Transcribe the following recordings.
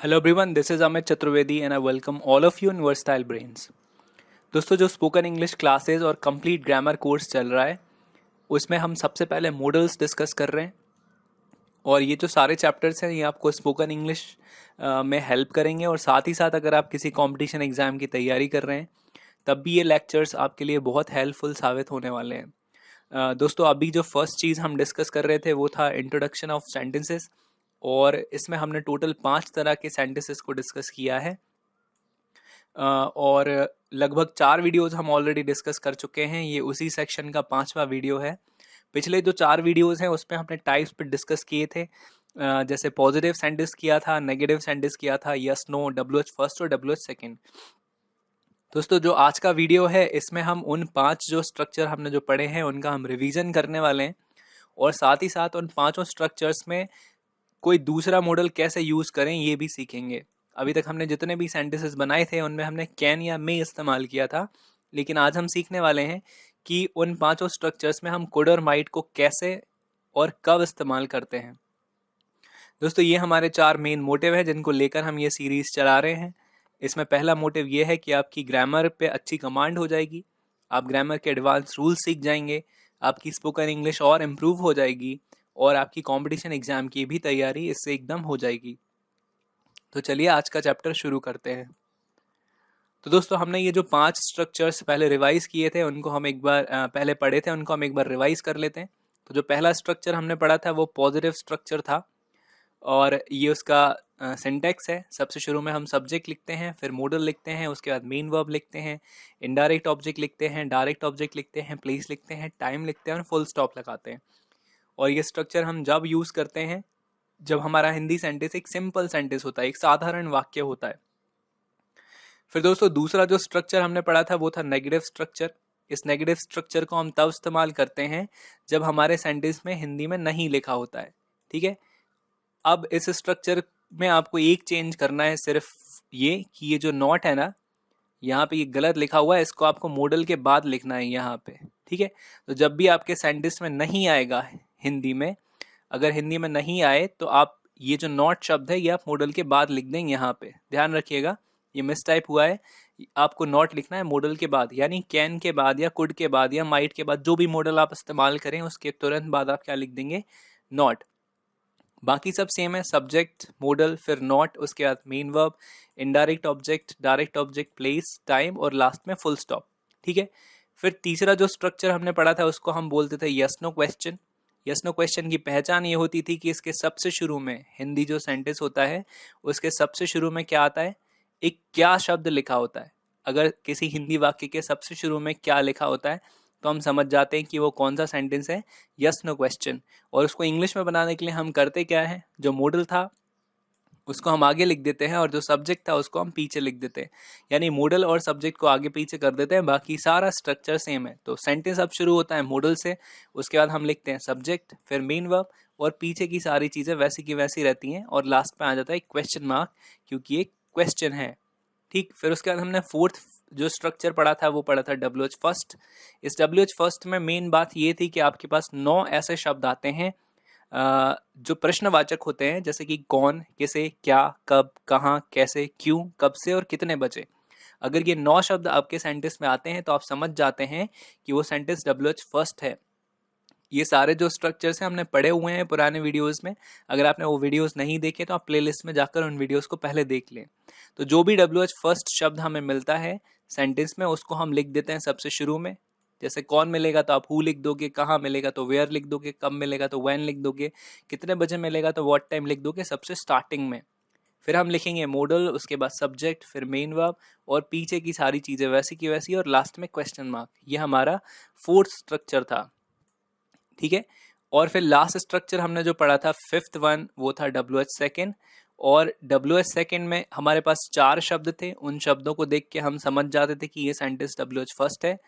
Hello everyone, this is Amit Chaturvedi and I welcome all of you in versatile brains. दोस्तों, जो spoken English classes और complete grammar course चल रहा है उसमें हम सबसे पहले मॉडल्स डिस्कस कर रहे हैं। और ये जो सारे चैप्टर्स हैं ये आपको स्पोकन इंग्लिश में हेल्प करेंगे। और साथ ही साथ अगर आप किसी कंपटीशन एग्ज़ाम की तैयारी कर रहे हैं तब भी ये लेक्चर्स आपके लिए बहुत हेल्पफुल साबित होने वाले हैं। दोस्तों, अभी जो फर्स्ट चीज़ हम डिस्कस कर रहे थे वो था इंट्रोडक्शन ऑफ सेंटेंसेस। और इसमें हमने टोटल 5 तरह के सेंटेंसेस को डिस्कस किया है। और लगभग 4 वीडियोज़ हम ऑलरेडी डिस्कस कर चुके हैं। ये उसी सेक्शन का 5वां वीडियो है। पिछले जो 4 वीडियोज़ हैं उसमें हमने टाइप्स पे डिस्कस किए थे। जैसे पॉजिटिव सेंटेंस किया था, नेगेटिव सेंटेंस किया था, यस नो, WH फर्स्ट और WH सेकेंड। दोस्तों, जो आज का वीडियो है इसमें हम उन 5 जो स्ट्रक्चर हमने जो पढ़े हैं उनका हम रिवीजन करने वाले हैं। और साथ ही साथ उन 5 स्ट्रक्चर्स में कोई दूसरा मॉडल कैसे यूज़ करें ये भी सीखेंगे। अभी तक हमने जितने भी सेंटेंसेस बनाए थे उनमें हमने कैन या मे इस्तेमाल किया था, लेकिन आज हम सीखने वाले हैं कि उन 5 स्ट्रक्चर्स में हम कुड और माइट को कैसे और कब इस्तेमाल करते हैं। दोस्तों, ये हमारे 4 मेन मोटिव है जिनको लेकर हम ये सीरीज़ चला रहे हैं। इसमें पहला मोटिव ये है कि आपकी ग्रामर पे अच्छी कमांड हो जाएगी, आप ग्रामर के एडवांस रूल्स सीख जाएंगे, आपकी स्पोकन इंग्लिश और इम्प्रूव हो जाएगी और आपकी कंपटीशन एग्जाम की भी तैयारी इससे एकदम हो जाएगी। तो चलिए आज का चैप्टर शुरू करते हैं। तो दोस्तों, हमने ये जो 5 स्ट्रक्चर्स पहले रिवाइज किए थे उनको हम एक बार पहले पढ़े थे, उनको हम एक बार रिवाइज कर लेते हैं। तो जो पहला स्ट्रक्चर हमने पढ़ा था वो पॉजिटिव स्ट्रक्चर था और ये उसका सिंटैक्स है। सबसे शुरू में हम सब्जेक्ट लिखते हैं, फिर मॉडल लिखते हैं, उसके बाद मेन वर्ब लिखते हैं, इनडायरेक्ट ऑब्जेक्ट लिखते हैं, डायरेक्ट ऑब्जेक्ट लिखते हैं, प्लेस लिखते हैं, टाइम लिखते हैं और फुल स्टॉप लगाते हैं। और ये स्ट्रक्चर हम जब यूज़ करते हैं जब हमारा हिंदी सेंटेंस एक सिंपल सेंटेंस होता है, एक साधारण वाक्य होता है। फिर दोस्तों, दूसरा जो स्ट्रक्चर हमने पढ़ा था वो था नेगेटिव स्ट्रक्चर। इस नेगेटिव स्ट्रक्चर को हम तब इस्तेमाल करते हैं जब हमारे सेंटेंस में हिंदी में नहीं लिखा होता है। ठीक है, अब इस स्ट्रक्चर में आपको एक चेंज करना है, सिर्फ ये कि ये जो नॉट है ना, यहाँ पे ये गलत लिखा हुआ है, इसको आपको मॉडल के बाद लिखना है यहाँ पे। ठीक है, तो जब भी आपके सेंटेंस में नहीं आएगा हिंदी में, अगर हिंदी में नहीं आए तो आप ये जो नॉट शब्द है ये आप मॉडल के बाद लिख देंगे। यहाँ पे ध्यान रखिएगा, ये मिस टाइप हुआ है। आपको नॉट लिखना है मॉडल के बाद, यानी कैन के बाद या कुड के बाद या माइट के बाद, जो भी मॉडल आप इस्तेमाल करें उसके तुरंत बाद आप क्या लिख देंगे, नॉट। बाकी सब सेम है, सब्जेक्ट, मॉडल, फिर नॉट, उसके बाद main verb, indirect object, direct object, place, time और लास्ट में फुल स्टॉप। ठीक है, फिर तीसरा जो स्ट्रक्चर हमने पढ़ा था उसको हम बोलते थे yes no question. Yes no question की पहचान ये होती थी कि इसके सबसे शुरू में, हिंदी जो सेंटेंस होता है उसके सबसे शुरू में क्या आता है, एक क्या शब्द लिखा होता है। अगर किसी हिंदी वाक्य के सबसे शुरू में क्या लिखा होता है तो हम समझ जाते हैं कि वो कौन सा सेंटेंस है, यस नो क्वेश्चन। और उसको इंग्लिश में बनाने के लिए हम करते क्या है, जो मॉडल था उसको हम आगे लिख देते हैं और जो सब्जेक्ट था उसको हम पीछे लिख देते हैं। यानी मॉडल और सब्जेक्ट को आगे पीछे कर देते हैं, बाकी सारा स्ट्रक्चर सेम है। तो सेंटेंस अब शुरू होता है मॉडल से, उसके बाद हम लिखते हैं सब्जेक्ट, फिर मेन वर्ब और पीछे की सारी चीज़ें वैसी की वैसी रहती हैं और लास्ट में आ जाता है क्वेश्चन मार्क, क्योंकि ये क्वेश्चन है। ठीक, फिर उसके बाद हमने फोर्थ जो स्ट्रक्चर पढ़ा था वो पढ़ा था WH फर्स्ट। इस WH फर्स्ट में मेन बात ये थी कि आपके पास 9 ऐसे शब्द आते हैं जो प्रश्नवाचक होते हैं, जैसे कि कौन, किसे, क्या, कब, कहाँ, कैसे, क्यों, कब से और कितने बजे। अगर ये 9 शब्द आपके सेंटेंस में आते हैं तो आप समझ जाते हैं कि वो सेंटेंस WH फर्स्ट है। ये सारे जो स्ट्रक्चर्स हैं हमने पढ़े हुए हैं पुराने वीडियोस में। अगर आपने वो वीडियोस नहीं देखे तो आप प्लेलिस्ट में जाकर उन वीडियोस को पहले देख लें। तो जो भी WH फर्स्ट शब्द हमें मिलता है सेंटेंस में उसको हम लिख देते हैं सबसे शुरू में। जैसे कौन मिलेगा तो आप हु लिख दोगे, कहाँ मिलेगा तो वेयर लिख दोगे, कब मिलेगा तो व्हेन लिख दोगे, कितने बजे मिलेगा तो व्हाट टाइम लिख दोगे सबसे स्टार्टिंग में। फिर हम लिखेंगे मॉडल, उसके बाद सब्जेक्ट, फिर मेन वर्ब और पीछे की सारी चीज़ें वैसी की वैसी और लास्ट में क्वेश्चन मार्क। ये हमारा फोर्थ स्ट्रक्चर था। ठीक है, और फिर लास्ट स्ट्रक्चर हमने जो पढ़ा था फिफ्थ वन वो था WH सेकेंड। और WH सेकेंड में हमारे पास 4 शब्द थे, उन शब्दों को देख के हम समझ जाते थे कि ये सेंटेंस WH फर्स्ट है।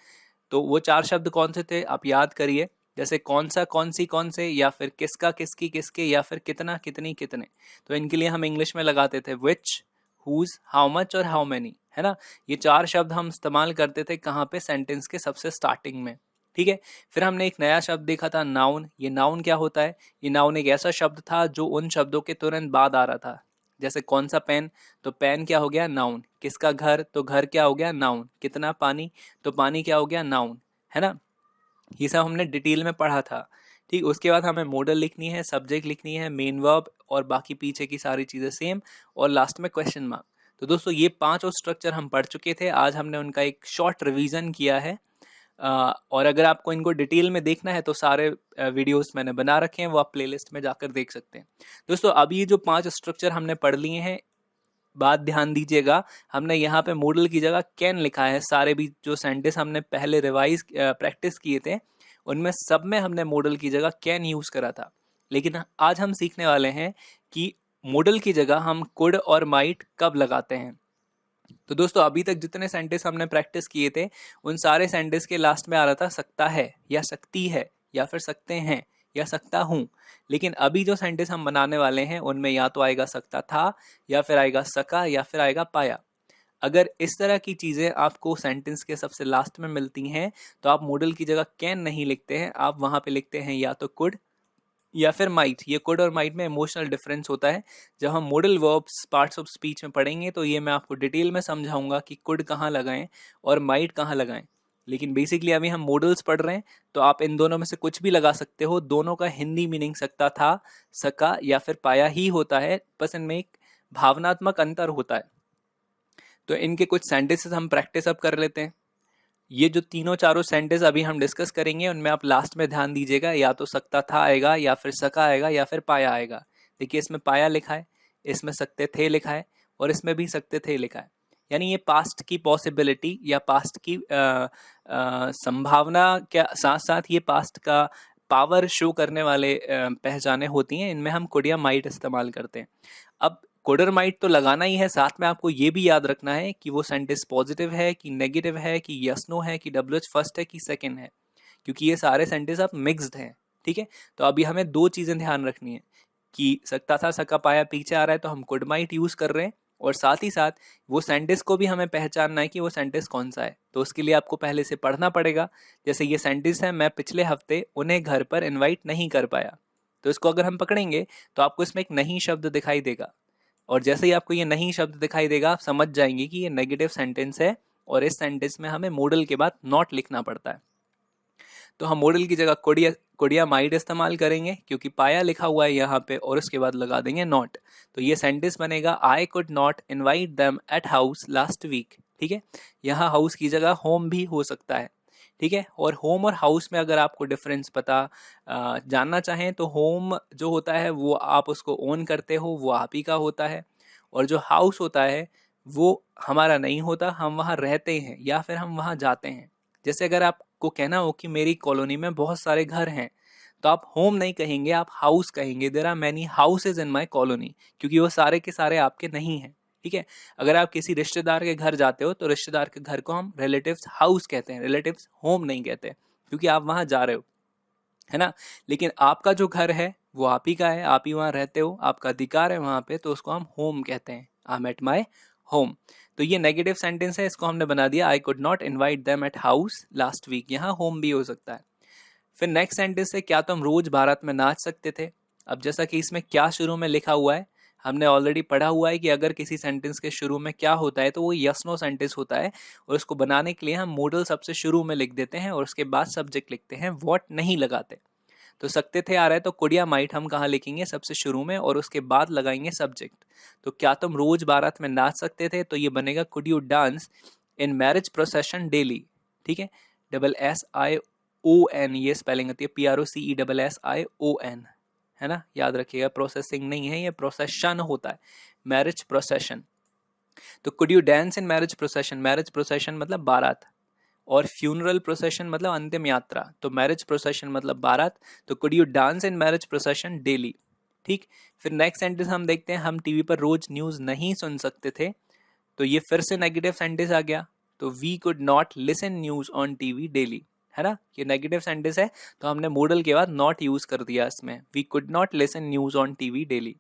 तो वो 4 शब्द कौन से थे आप याद करिए, जैसे कौन सा, कौन सी, कौन से, या फिर किसका, किसकी, किसके, या फिर कितना, कितनी, कितने। तो इनके लिए हम इंग्लिश में लगाते थे विच, हुज, हाउ मच और हाउ मैनी, है ना। ये 4 शब्द हम इस्तेमाल करते थे कहाँ पे, सेंटेंस के सबसे स्टार्टिंग में। ठीक है, फिर हमने एक नया शब्द देखा था नाउन। ये नाउन क्या होता है, ये नाउन एक ऐसा शब्द था जो उन शब्दों के तुरंत बाद आ रहा था। जैसे कौन सा पेन, तो पेन क्या हो गया, नाउन। किसका घर, तो घर क्या हो गया, नाउन। कितना पानी, तो पानी क्या हो गया, नाउन, है ना। ये सब हमने डिटेल में पढ़ा था। ठीक, उसके बाद हमें मॉडल लिखनी है, सब्जेक्ट लिखनी है, मेन वर्ब और बाकी पीछे की सारी चीज़ें सेम, और लास्ट में क्वेश्चन मार्क। तो दोस्तों ये 5 स्ट्रक्चर हम पढ़ चुके थे, आज हमने उनका एक शॉर्ट रिवीजन किया है। और अगर आपको इनको डिटेल में देखना है तो सारे वीडियोस मैंने बना रखे हैं, वो आप प्लेलिस्ट में जाकर देख सकते हैं। दोस्तों अब ये जो 5 स्ट्रक्चर हमने पढ़ लिए हैं, बात ध्यान दीजिएगा, हमने यहाँ पे मॉडल की जगह कैन लिखा है। सारे भी जो सेंटेंस हमने पहले रिवाइज प्रैक्टिस किए थे उनमें सब में हमने मॉडल की जगह कैन यूज करा था। लेकिन आज हम सीखने वाले हैं कि मॉडल की जगह हम कुड और माइट कब लगाते हैं। तो दोस्तों अभी तक जितने सेंटेंस हमने प्रैक्टिस किए थे उन सारे सेंटेंस के लास्ट में आ रहा था सकता है या सकती है या फिर सकते हैं या सकता हूँ। लेकिन अभी जो सेंटेंस हम बनाने वाले हैं उनमें या तो आएगा सकता था या फिर आएगा सका या फिर आएगा पाया। अगर इस तरह की चीज़ें आपको सेंटेंस के सबसे लास्ट में मिलती हैं तो आप मॉडल की जगह कैन नहीं लिखते हैं, आप वहाँ पे लिखते हैं या तो कुड या फिर माइट। ये कुड और माइट में इमोशनल डिफरेंस होता है। जब हम modal verbs parts of speech में पढ़ेंगे तो ये मैं आपको डिटेल में समझाऊंगा कि कुड कहाँ लगाएं और माइट कहाँ लगाएं। लेकिन बेसिकली अभी हम मॉडल्स पढ़ रहे हैं तो आप इन दोनों में से कुछ भी लगा सकते हो। दोनों का हिंदी मीनिंग सकता था, सका या फिर पाया ही होता है, बस इनमें एक भावनात्मक अंतर होता है। तो इनके कुछ सेंटेंसेस हम प्रैक्टिस अब कर लेते हैं। ये जो तीनों चारों सेंटेंस अभी हम डिस्कस करेंगे उनमें आप लास्ट में ध्यान दीजिएगा, या तो सकता था आएगा या फिर सका आएगा या फिर पाया आएगा। देखिए इसमें पाया लिखा है, इसमें सकते थे लिखा है और इसमें भी सकते थे लिखा है। यानी ये पास्ट की पॉसिबिलिटी या पास्ट की संभावना के साथ साथ ये पास्ट का पावर शो करने वाले पहचाने होती हैं। इनमें हम कुड या माइट इस्तेमाल करते हैं। अब कुड और माइट तो लगाना ही है, साथ में आपको ये भी याद रखना है कि वो सेंटेंस पॉजिटिव है कि नेगेटिव है कि यस नो है कि डब्ल्यूएच फर्स्ट है कि सेकंड है, क्योंकि ये सारे सेंटेंस अब मिक्स्ड हैं। ठीक है, तो अभी हमें दो चीज़ें ध्यान रखनी है कि सकता था सका पाया पीछे आ रहा है तो हम कुड माइट यूज़ कर रहे हैं, और साथ ही साथ वो सेंटेंस को भी हमें पहचानना है कि वो सेंटेंस कौन सा है। तो उसके लिए आपको पहले से पढ़ना पड़ेगा। जैसे ये सेंटेंस है, मैं पिछले हफ्ते उन्हें घर पर इन्वाइट नहीं कर पाया, तो इसको अगर हम पकड़ेंगे तो आपको इसमें एक नहीं शब्द दिखाई देगा, और जैसे ही आपको ये नहीं शब्द दिखाई देगा आप समझ जाएंगे कि ये नेगेटिव सेंटेंस है और इस सेंटेंस में हमें मॉडल के बाद नॉट लिखना पड़ता है। तो हम मॉडल की जगह कुडिया माइट इस्तेमाल करेंगे क्योंकि पाया लिखा हुआ है यहाँ पे, और उसके बाद लगा देंगे नॉट। तो ये सेंटेंस बनेगा I could not invite them at house last week. ठीक है, यहाँ हाउस की जगह होम भी हो सकता है। ठीक है, और होम और हाउस में अगर आपको डिफरेंस जानना चाहें तो होम जो होता है वो आप उसको ओन करते हो, वो आप ही का होता है, और जो हाउस होता है वो हमारा नहीं होता, हम वहाँ रहते हैं या फिर हम वहाँ जाते हैं। जैसे अगर आपको कहना हो कि मेरी कॉलोनी में बहुत सारे घर हैं, तो आप होम नहीं कहेंगे, आप हाउस कहेंगे। There are many houses in my colony, क्योंकि वो सारे के सारे आपके नहीं हैं। ठीक है, अगर आप किसी रिश्तेदार के घर जाते हो तो रिश्तेदार के घर को हम रिलेटिव्स हाउस कहते हैं, रिलेटिव्स होम नहीं कहते, क्योंकि आप वहाँ जा रहे हो, है ना। लेकिन आपका जो घर है वो आप ही का है, आप ही वहाँ रहते हो, आपका अधिकार है वहाँ पे, तो उसको हम होम कहते हैं। I am at my home. तो ये नेगेटिव सेंटेंस है, इसको हमने बना दिया I could not invite them at house last week. यहाँ होम भी हो सकता है। फिर नेक्स्ट सेंटेंस है क्या तुम रोज बारात में नाच सकते थे। अब जैसा कि इसमें क्या शुरू में लिखा हुआ है, हमने ऑलरेडी पढ़ा हुआ है कि अगर किसी सेंटेंस के शुरू में क्या होता है तो वो यस नो सेंटेंस होता है, और उसको बनाने के लिए हम मॉडल सबसे शुरू में लिख देते हैं और उसके बाद सब्जेक्ट लिखते हैं, व्हाट नहीं लगाते। तो सकते थे आ रहा है तो कुड या माइट हम कहाँ लिखेंगे, सबसे शुरू में, और उसके बाद लगाएंगे सब्जेक्ट। तो क्या तुम रोज बारात में नाच सकते थे, तो ये बनेगा could you dance in marriage procession daily. ठीक है, SSION ये स्पेलिंग होती है, PROCESSION, है ना, याद रखिएगा, प्रोसेसिंग नहीं है, ये प्रोसेशन होता है, मैरिज प्रोसेशन। तो could you dance in marriage procession, marriage procession मतलब बारात, और फ्यूनरल प्रोसेशन मतलब अंतिम यात्रा, तो मैरिज प्रोसेशन मतलब बारात। तो could you dance in marriage procession daily. ठीक, फिर नेक्स्ट सेंटेंस हम देखते हैं, हम टीवी पर रोज न्यूज नहीं सुन सकते थे, तो ये फिर से नेगेटिव सेंटेंस आ गया। तो we could not listen news on TV daily, है ना, ये नेगेटिव सेंटेंस है, तो हमने मॉडल के बाद नॉट यूज कर दिया इसमें, we could not listen news on TV daily.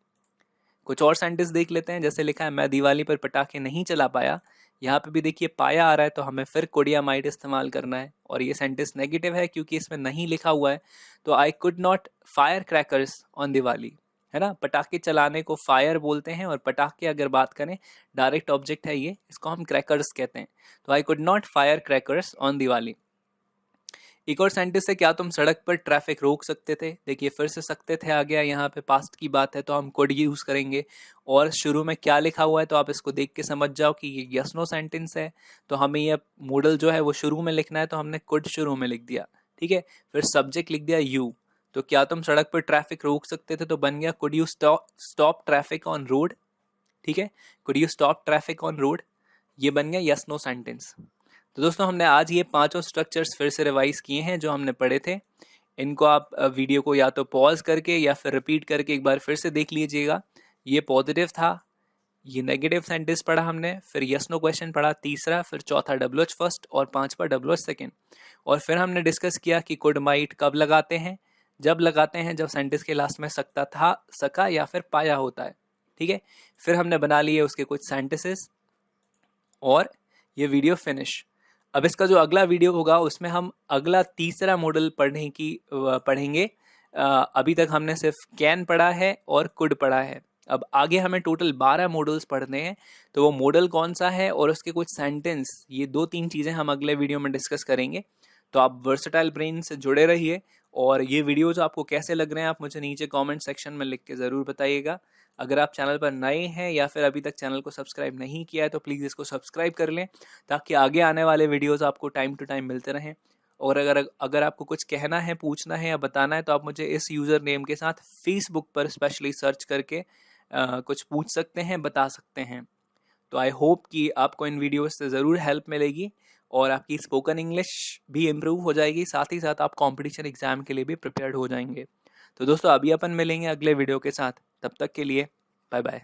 कुछ और सेंटेंस देख लेते हैं, जैसे लिखा है मैं दिवाली पर पटाखे नहीं चला पाया। यहाँ पे भी देखिए पाया आ रहा है, तो हमें फिर कुड या माइट इस्तेमाल करना है, और ये सेंटेंस नेगेटिव है क्योंकि इसमें नहीं लिखा हुआ है। तो आई could not fire crackers on Diwali, है ना। पटाखे चलाने को फायर बोलते हैं, और पटाखे अगर बात करें डायरेक्ट ऑब्जेक्ट है ये, इसको हम क्रैकर्स कहते हैं। तो आई could not fire crackers on Diwali. एक और सेंटेंस है, क्या तुम सड़क पर ट्रैफिक रोक सकते थे। देखिए फिर से सकते थे आ गया, यहाँ पे पास्ट की बात है तो हम कुड यूज करेंगे। और शुरू में क्या लिखा हुआ है तो आप इसको देख के समझ जाओ कि ये यस नो सेंटेंस है, तो हमें ये मॉडल जो है वो शुरू में लिखना है, तो हमने कुड शुरू में लिख दिया, ठीक है। फिर सब्जेक्ट लिख दिया यू, तो क्या तुम सड़क पर ट्रैफिक रोक सकते थे, तो बन गया could you stop traffic on road, ठीक है। Could you stop traffic on road, ये बन गया यस नो सेंटेंस। तो दोस्तों हमने आज ये पांचों स्ट्रक्चर्स फिर से रिवाइज किए हैं जो हमने पढ़े थे। इनको आप वीडियो को या तो पॉज करके या फिर रिपीट करके एक बार फिर से देख लीजिएगा। ये पॉजिटिव था, ये नेगेटिव सेंटेंस पढ़ा हमने, फिर यस नो क्वेश्चन पढ़ा तीसरा, फिर चौथा डब्ल्यूएच फर्स्ट और पांचवा डब्ल्यूएच सेकंड। और फिर हमने डिस्कस किया कि कुड माइट कब लगाते हैं, जब लगाते हैं जब सेंटेंस के लास्ट में सकता था, सका या फिर पाया होता है, ठीक है। फिर हमने बना लिए उसके कुछ सेंटेंसेस और ये वीडियो फिनिश। अब इसका जो अगला वीडियो होगा उसमें हम अगला तीसरा मॉडल पढ़ेंगे। अभी तक हमने सिर्फ कैन पढ़ा है और कुड पढ़ा है, अब आगे हमें टोटल 12 मॉडल्स पढ़ने हैं। तो वो मॉडल कौन सा है और उसके कुछ सेंटेंस, ये 2-3 चीज़ें हम अगले वीडियो में डिस्कस करेंगे। तो आप वर्सेटाइल ब्रेन से जुड़े रहिए, और ये वीडियोज आपको कैसे लग रहे हैं आप मुझे नीचे कमेंट सेक्शन में लिख के ज़रूर बताइएगा। अगर आप चैनल पर नए हैं या फिर अभी तक चैनल को सब्सक्राइब नहीं किया है तो प्लीज़ इसको सब्सक्राइब कर लें, ताकि आगे आने वाले वीडियोस आपको टाइम टू टाइम मिलते रहें। और अगर आपको कुछ कहना है, पूछना है या बताना है, तो आप मुझे इस यूज़र नेम के साथ फेसबुक पर स्पेशली सर्च करके कुछ पूछ सकते हैं, बता सकते हैं। तो आई होप कि आपको इन वीडियोस से ज़रूर हेल्प मिलेगी और आपकी स्पोकन इंग्लिश भी इम्प्रूव हो जाएगी, साथ ही साथ आप कॉम्पिटिशन एग्जाम के लिए भी प्रिपेयर्ड हो जाएंगे। तो दोस्तों अभी अपन मिलेंगे अगले वीडियो के साथ, तब तक के लिए बाय बाय।